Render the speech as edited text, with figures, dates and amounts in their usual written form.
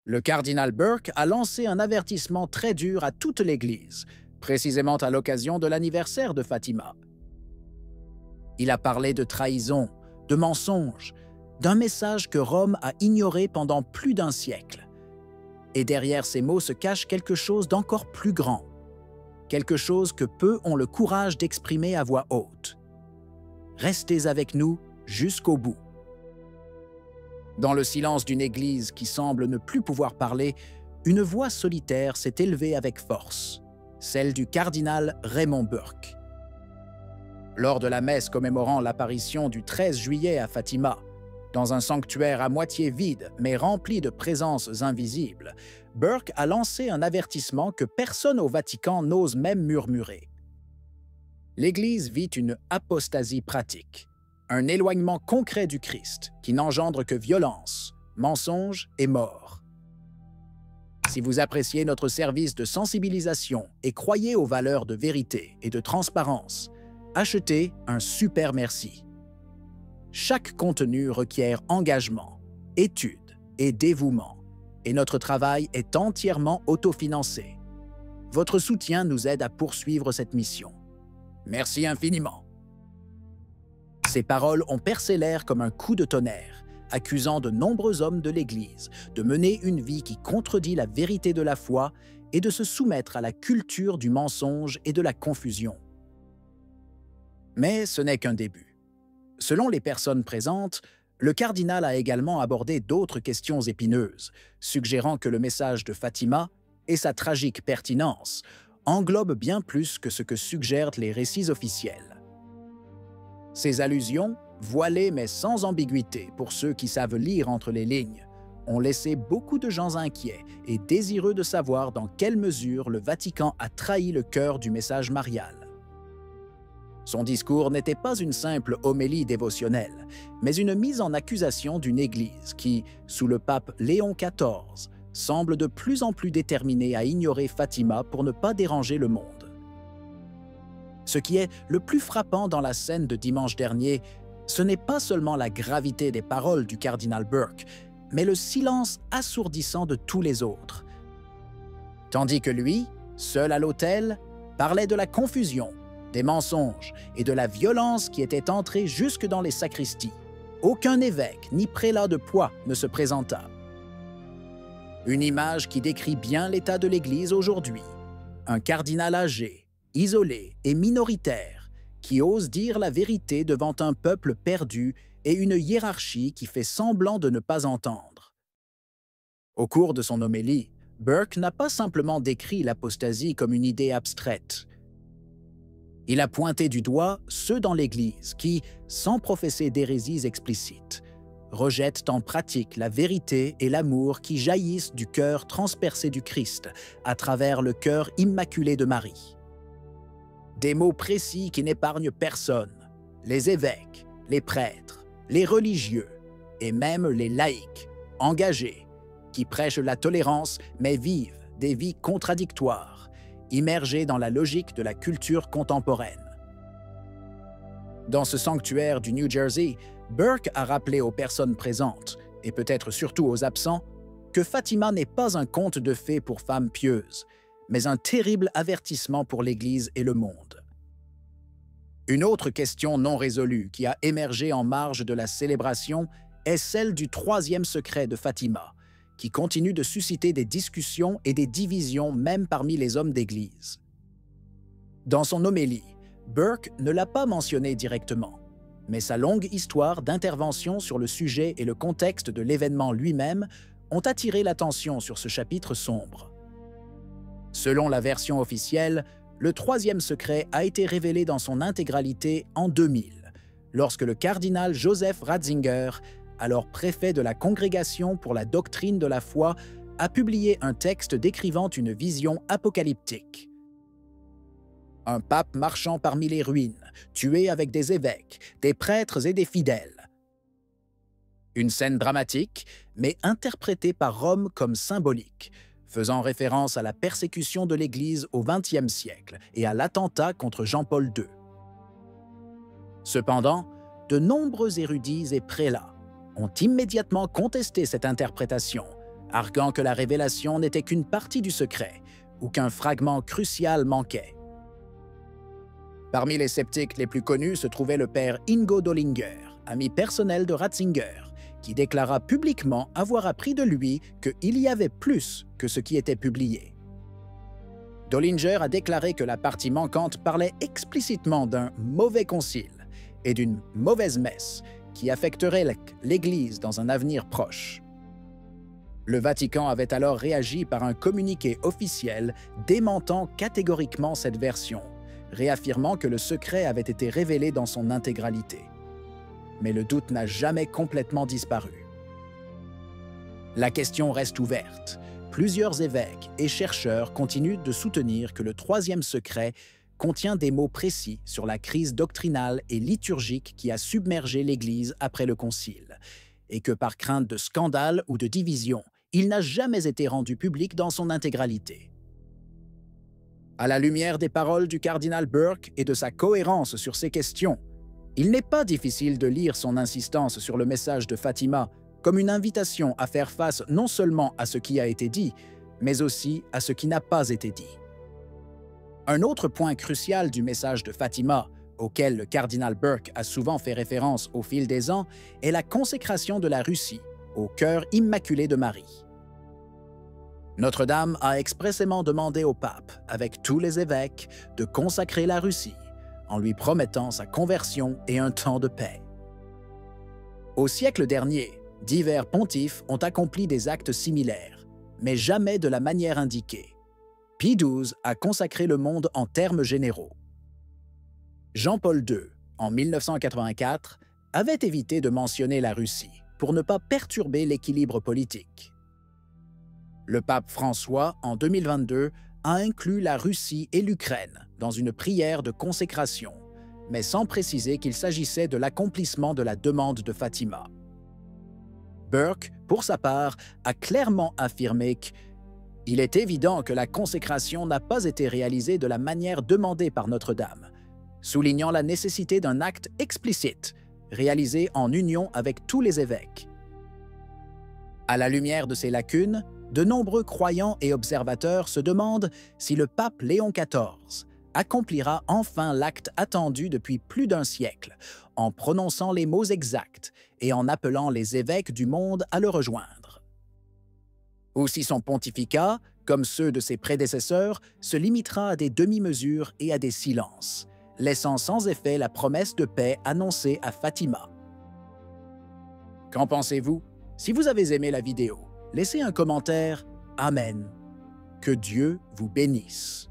Le cardinal Burke a lancé un avertissement très dur à toute l'Église, précisément à l'occasion de l'anniversaire de Fatima. Il a parlé de trahison, de mensonge, d'un message que Rome a ignoré pendant plus d'un siècle. Et derrière ces mots se cache quelque chose d'encore plus grand, quelque chose que peu ont le courage d'exprimer à voix haute. Restez avec nous jusqu'au bout. Dans le silence d'une église qui semble ne plus pouvoir parler, une voix solitaire s'est élevée avec force, celle du cardinal Raymond Burke. Lors de la messe commémorant l'apparition du 13 juillet à Fatima, dans un sanctuaire à moitié vide mais rempli de présences invisibles, Burke a lancé un avertissement que personne au Vatican n'ose même murmurer. L'Église vit une apostasie pratique, un éloignement concret du Christ qui n'engendre que violence, mensonge et mort. Si vous appréciez notre service de sensibilisation et croyez aux valeurs de vérité et de transparence, achetez un super merci. Chaque contenu requiert engagement, étude et dévouement, et notre travail est entièrement autofinancé. Votre soutien nous aide à poursuivre cette mission. Merci infiniment. Ces paroles ont percé l'air comme un coup de tonnerre, accusant de nombreux hommes de l'Église de mener une vie qui contredit la vérité de la foi et de se soumettre à la culture du mensonge et de la confusion. Mais ce n'est qu'un début. Selon les personnes présentes, le cardinal a également abordé d'autres questions épineuses, suggérant que le message de Fatima et sa tragique pertinence englobent bien plus que ce que suggèrent les récits officiels. Ces allusions, voilées mais sans ambiguïté pour ceux qui savent lire entre les lignes, ont laissé beaucoup de gens inquiets et désireux de savoir dans quelle mesure le Vatican a trahi le cœur du message marial. Son discours n'était pas une simple homélie dévotionnelle, mais une mise en accusation d'une Église qui, sous le pape Léon XIV, semble de plus en plus déterminée à ignorer Fatima pour ne pas déranger le monde. Ce qui est le plus frappant dans la scène de dimanche dernier, ce n'est pas seulement la gravité des paroles du cardinal Burke, mais le silence assourdissant de tous les autres. Tandis que lui, seul à l'autel, parlait de la confusion, des mensonges et de la violence qui était entrée jusque dans les sacristies. Aucun évêque ni prélat de poids ne se présenta. Une image qui décrit bien l'état de l'Église aujourd'hui. Un cardinal âgé, isolé et minoritaire, qui ose dire la vérité devant un peuple perdu et une hiérarchie qui fait semblant de ne pas entendre. Au cours de son homélie, Burke n'a pas simplement décrit l'apostasie comme une idée abstraite. Il a pointé du doigt ceux dans l'Église qui, sans professer d'hérésies explicites, rejettent en pratique la vérité et l'amour qui jaillissent du cœur transpercé du Christ à travers le cœur immaculé de Marie. Des mots précis qui n'épargnent personne, les évêques, les prêtres, les religieux et même les laïcs, engagés, qui prêchent la tolérance mais vivent des vies contradictoires, immergés dans la logique de la culture contemporaine. Dans ce sanctuaire du New Jersey, Burke a rappelé aux personnes présentes, et peut-être surtout aux absents, que Fatima n'est pas un conte de fées pour femmes pieuses, mais un terrible avertissement pour l'Église et le monde. Une autre question non résolue qui a émergé en marge de la célébration est celle du troisième secret de Fatima, qui continue de susciter des discussions et des divisions même parmi les hommes d'Église. Dans son homélie, Burke ne l'a pas mentionné directement, mais sa longue histoire d'intervention sur le sujet et le contexte de l'événement lui-même ont attiré l'attention sur ce chapitre sombre. Selon la version officielle, le troisième secret a été révélé dans son intégralité en 2000, lorsque le cardinal Joseph Ratzinger, alors préfet de la Congrégation pour la doctrine de la foi, a publié un texte décrivant une vision apocalyptique. Un pape marchant parmi les ruines, tué avec des évêques, des prêtres et des fidèles. Une scène dramatique, mais interprétée par Rome comme symbolique, faisant référence à la persécution de l'Église au XXe siècle et à l'attentat contre Jean-Paul II. Cependant, de nombreux érudits et prélats ont immédiatement contesté cette interprétation, arguant que la révélation n'était qu'une partie du secret ou qu'un fragment crucial manquait. Parmi les sceptiques les plus connus se trouvait le père Ingo Dollinger, ami personnel de Ratzinger, qui déclara publiquement avoir appris de lui qu'il y avait plus que ce qui était publié. Dollinger a déclaré que la partie manquante parlait explicitement d'un mauvais concile et d'une mauvaise messe qui affecterait l'Église dans un avenir proche. Le Vatican avait alors réagi par un communiqué officiel démentant catégoriquement cette version, réaffirmant que le secret avait été révélé dans son intégralité. Mais le doute n'a jamais complètement disparu. La question reste ouverte. Plusieurs évêques et chercheurs continuent de soutenir que le troisième secret contient des mots précis sur la crise doctrinale et liturgique qui a submergé l'Église après le Concile, et que par crainte de scandale ou de division, il n'a jamais été rendu public dans son intégralité. À la lumière des paroles du cardinal Burke et de sa cohérence sur ces questions, il n'est pas difficile de lire son insistance sur le message de Fatima comme une invitation à faire face non seulement à ce qui a été dit, mais aussi à ce qui n'a pas été dit. Un autre point crucial du message de Fatima, auquel le cardinal Burke a souvent fait référence au fil des ans, est la consécration de la Russie au cœur immaculé de Marie. Notre-Dame a expressément demandé au pape, avec tous les évêques, de consacrer la Russie, en lui promettant sa conversion et un temps de paix. Au siècle dernier, divers pontifes ont accompli des actes similaires, mais jamais de la manière indiquée. Pie XII a consacré le monde en termes généraux. Jean-Paul II, en 1984, avait évité de mentionner la Russie pour ne pas perturber l'équilibre politique. Le pape François, en 2022, a inclus la Russie et l'Ukraine dans une prière de consécration, mais sans préciser qu'il s'agissait de l'accomplissement de la demande de Fatima. Burke, pour sa part, a clairement affirmé qu'il est évident que la consécration n'a pas été réalisée de la manière demandée par Notre-Dame, soulignant la nécessité d'un acte explicite, réalisé en union avec tous les évêques. À la lumière de ces lacunes, de nombreux croyants et observateurs se demandent si le pape Léon XIV accomplira enfin l'acte attendu depuis plus d'un siècle, en prononçant les mots exacts et en appelant les évêques du monde à le rejoindre. Ou si son pontificat, comme ceux de ses prédécesseurs, se limitera à des demi-mesures et à des silences, laissant sans effet la promesse de paix annoncée à Fatima. Qu'en pensez-vous? Si vous avez aimé la vidéo, laissez un commentaire. Amen. Que Dieu vous bénisse.